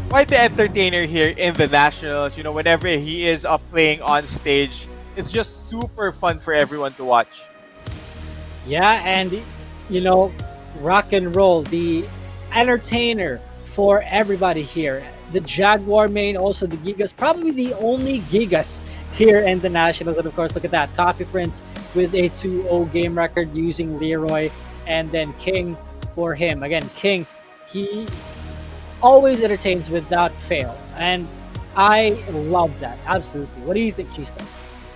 quite the entertainer here in the Nationals. You know, whenever he is up playing on stage, it's just super fun for everyone to watch. Yeah, and you know, rock and roll, the entertainer for everybody here. The Jaguar main, also the Gigas, probably the only Gigas here in the Nationals. And of course, look at that. Coffee Prince with a 2-0 game record using Leroy, and then King for him. Again, King, he always entertains without fail. And I love that. Absolutely. What do you think, Chista?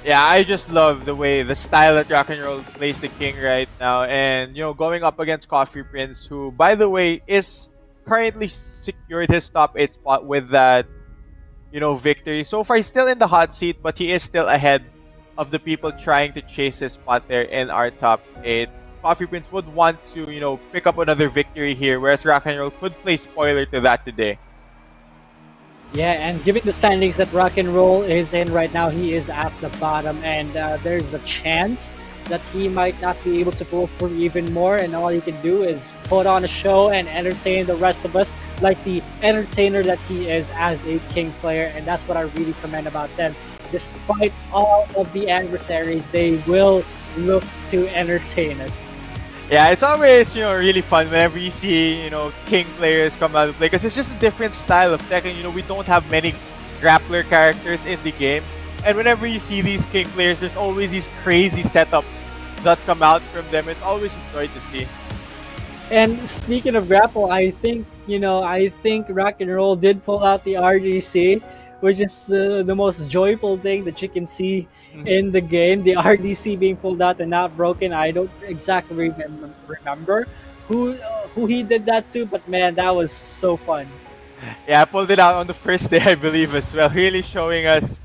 Yeah, I just love the way the style that Rock and Roll plays the king right now, and you know, going up against Coffee Prince, who, by the way, is currently secured his top 8 spot with that victory. So far, he's still in the hot seat, but he is still ahead of the people trying to chase his spot there in our top 8. Coffee Prince would want to, pick up another victory here, whereas Rock and Roll could play spoiler to that today. Yeah, and given the standings that Rock and Roll is in right now, he is at the bottom, and there's a chance that he might not be able to pull through even more. And all he can do is put on a show and entertain the rest of us, like the entertainer that he is as a King player. And that's what I really commend about them. Despite all of the adversaries, they will look to entertain us. Yeah, it's always really fun whenever you see King players come out to play, because it's just a different style of Tekken. We don't have many grappler characters in the game, and whenever you see these King players, there's always these crazy setups that come out from them. It's always a joy to see. And speaking of grapple, I think Rock and Roll did pull out the RDC, which is the most joyful thing that you can see in the game. The RDC being pulled out and not broken. I don't exactly remember who he did that to, but man, that was so fun. Yeah, I pulled it out on the first day, I believe, as well. Really showing us,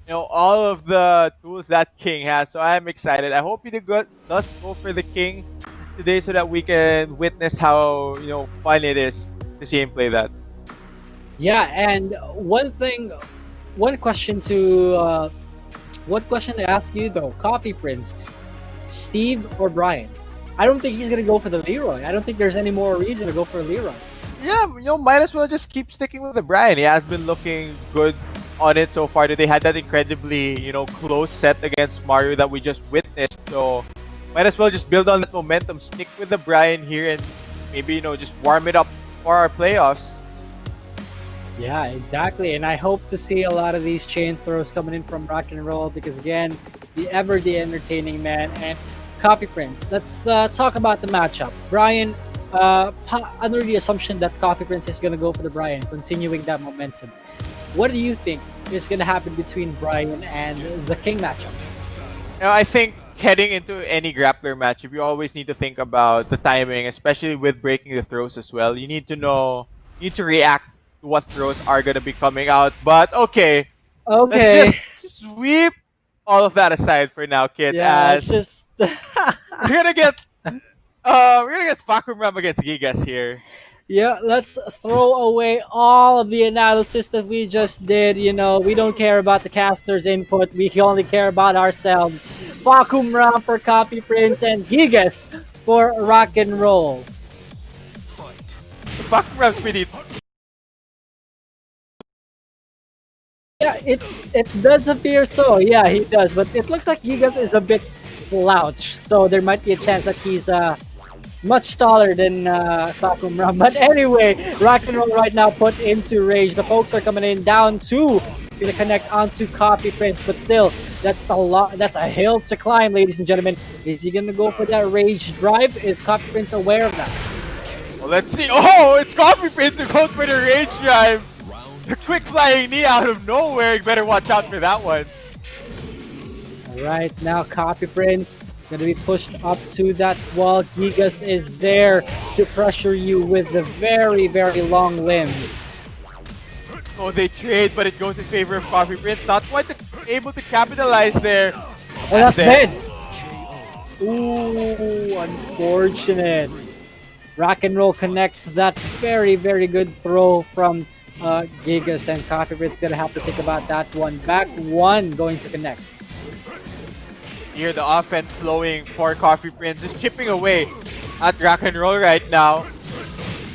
all of the tools that King has. So I'm excited. I hope he does go for the King today, so that we can witness how fun it is to see him play that. Yeah, and one question to ask you though, Coffee Prince, Steve or Brian? I don't think he's gonna go for the Leroy. I don't think there's any more reason to go for Leroy. Yeah, might as well just keep sticking with the Brian. He has been looking good on it so far. They had that incredibly, close set against Mario that we just witnessed. So might as well just build on that momentum, stick with the Brian here, and maybe just warm it up for our playoffs. Yeah, exactly. And I hope to see a lot of these chain throws coming in from Rock and Roll, because again, the entertaining man. And Coffee Prince, let's talk about the matchup. Brian, under the assumption that Coffee Prince is going to go for the Brian, continuing that momentum, what do you think is going to happen between Brian and the King matchup? I think heading into any grappler matchup, you always need to think about the timing, especially with breaking the throws as well. You need to react to what throws are going to be coming out. But okay, Okay. let's just sweep all of that aside for now, kid. Yeah, As it's just we're gonna get Fakum Ram against Gigas here. yeah, let's throw away all of the analysis that we just did. We don't care about the caster's input. We only care about ourselves. Bakumra for Copy Prince and Gigas for Rock and Roll. Fakum Ram's pretty. Yeah, it does appear so. Yeah, he does. But it looks like Gigas is a bit slouch. So there might be a chance that he's much taller than Fakumra. But anyway, Rock and Roll right now put into rage. The folks are coming in down two. Gonna connect onto Copy Prince, but still, that's a hill to climb, ladies and gentlemen. Is he gonna go for that rage drive? Is Copy Prince aware of that? Well, let's see. Oh, it's Coffee Prince who goes for the rage drive. The quick flying knee out of nowhere. You better watch out for that one. Alright, now Copy Prince gonna be pushed up to that wall. Gigas is there to pressure you with the very, very long limbs. Oh, they trade, but it goes in favor of Coffee Prince. Not quite able to capitalize there. Oh, that's dead! Ooh, unfortunate. Rock and Roll connects that very, very good throw from Gigas, and Coffee Prince gonna have to think about that one. Back one going to connect. Here, the offense flowing for Coffee Prince, just chipping away at Rock and Roll right now.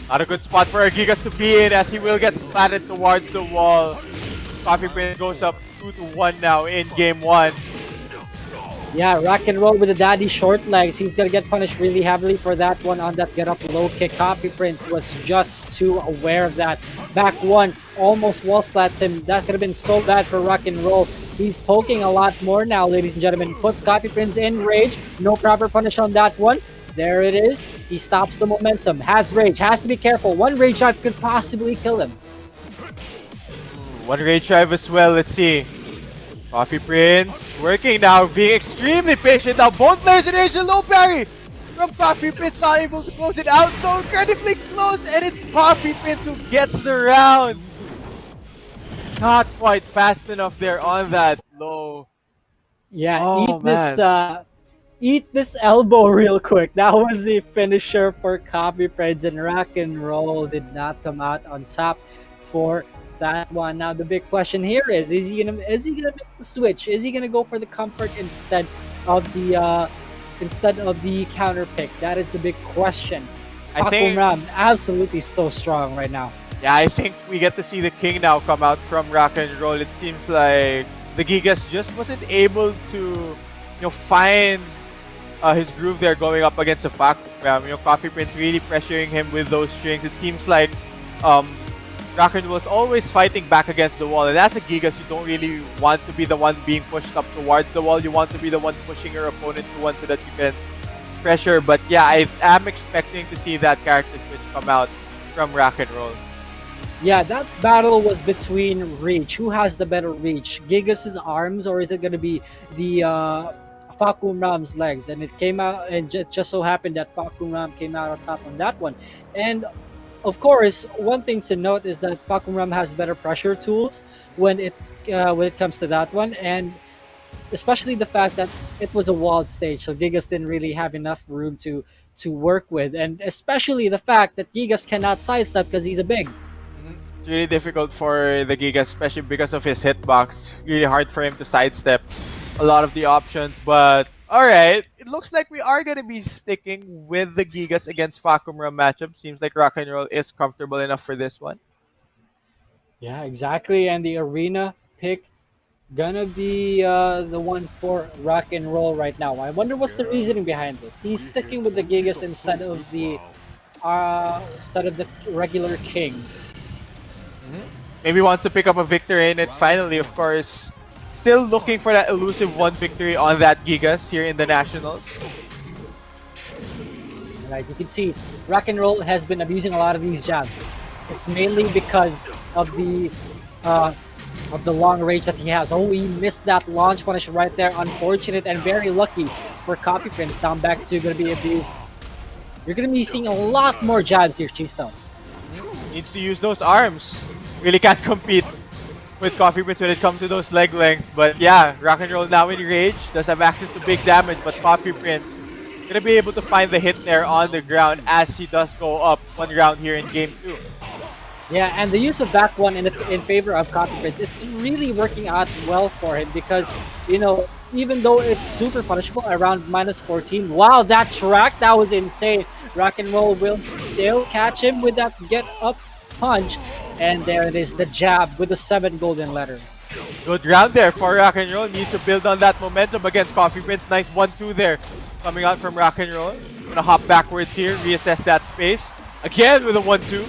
Not a good spot for Gigas to be in as he will get splatted towards the wall. Coffee Prinz goes up 2-1 now in game 1. Yeah, rock and roll with the daddy short legs. He's gonna get punished really heavily for that one on that get up low kick. Coffee Prinz was just too aware of that. Back one, almost wall splats him. That could have been so bad for rock and roll. He's poking a lot more now, ladies and gentlemen. Puts Coffee Prinz in rage. No proper punish on that one. There it is. He stops the momentum. Has rage. Has to be careful. One rage shot could possibly kill him. One rage drive as well. Let's see. Coffee Prinz working now, being extremely patient now. Both players in range, low parry from Coffee Prinz, not able to close it out. So incredibly close, and it's Coffee Prinz who gets the round. Not quite fast enough there on that low. Yeah, Oh, man. eat this elbow real quick. That was the finisher for Coffee Prinz, and rock and roll did not come out on top for that one. Now the big question here is he gonna make the switch? Is he gonna go for the comfort instead of the counter pick? That is the big question. I think, Ram absolutely so strong right now. yeah, I think we get to see the king now come out from Rock and Roll. It seems like the Gigas just wasn't able to, find his groove there going up against the Ram. Coffee Prinz really pressuring him with those strings. It seems like Rock and Roll is always fighting back against the wall, and as a Gigas, you don't really want to be the one being pushed up towards the wall. You want to be the one pushing your opponent to one so that you can pressure. But yeah, I am expecting to see that character switch come out from Rock and Roll. Yeah, that battle was between reach. Who has the better reach? Gigas' arms, or is it going to be the Ram's legs? And it came out, and just so happened that Ram came out on top on that one. And of course, one thing to note is that Ram has better pressure tools when it comes to that one, and especially the fact that it was a walled stage, so Gigas didn't really have enough room to work with, and especially the fact that Gigas cannot sidestep because he's a big. It's really difficult for the Gigas, especially because of his hitbox. Really hard for him to sidestep a lot of the options, but alright. It looks like we are going to be sticking with the Gigas against Fakumra matchup. Seems like Rock and Roll is comfortable enough for this one. Yeah, exactly, and the arena pick gonna be the one for rock and roll right now. I wonder what's the reasoning behind this. He's sticking with the Gigas instead of the regular king. Maybe wants to pick up a victory in it finally, of course. Still looking for that elusive one victory on that Gigas here in the Nationals. Right, you can see rock and roll has been abusing a lot of these jabs. It's mainly because of the long range that he has. Oh, he missed that launch punish right there. Unfortunate and very lucky for Coffee Prinz. Down back two, going to be abused. You're going to be seeing a lot more jabs here, Cheestone. Needs to use those arms. Really can't compete with Coffee Prinz when it comes to those leg lengths. But yeah, Rock and Roll now in rage. Does have access to big damage, but Coffee Prinz gonna be able to find the hit there on the ground as he does go up one round here in game 2. Yeah, and the use of back one in favor of Coffee Prinz, it's really working out well for him because, even though it's super punishable around -14, wow, that track, that was insane. Rock and Roll will still catch him with that get up punch, and there it is, the jab with the 7 golden letters. Good round there for Rock and Roll. Needs to build on that momentum against Coffee Prinz. Nice 1-2 there coming out from Rock and Roll. Gonna hop backwards here, reassess that space. Again with a 1-2.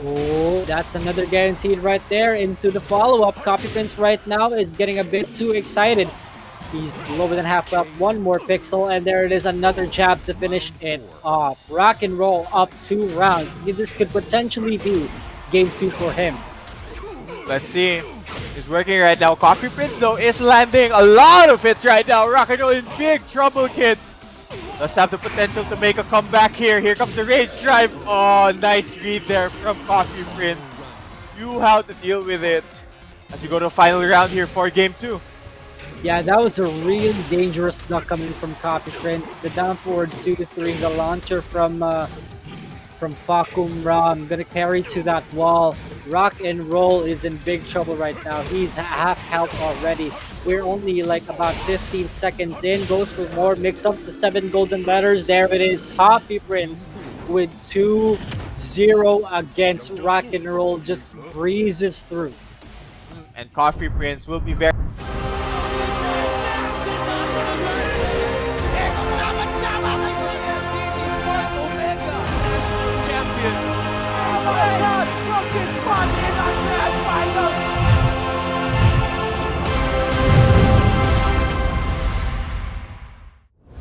Oh, that's another guaranteed right there into the follow-up. Coffee Prinz right now is getting a bit too excited. He's lower than half up, one more pixel, and there it is, another jab to finish it off. Rock and Roll up 2 rounds. This could potentially be game 2 for him. Let's see. He's working right now. Coffee Prinz though is landing a lot of hits right now. Rock and Roll in big trouble, kid. Does have the potential to make a comeback here. Here comes the rage drive. Oh, nice read there from Coffee Prinz. You how to deal with it as you go to the final round here for game 2. Yeah, that was a really dangerous duck coming from Coffee Prinz. The down forward 2-3, the launcher from Fakum Ram, gonna carry to that wall. Rock and Roll is in big trouble right now. He's half health already. We're only like about 15 seconds in. Goes for more mix-ups, the 7 golden letters. There it is. Coffee Prinz with 2-0 against Rock and Roll, just breezes through. And Coffee Prinz will be very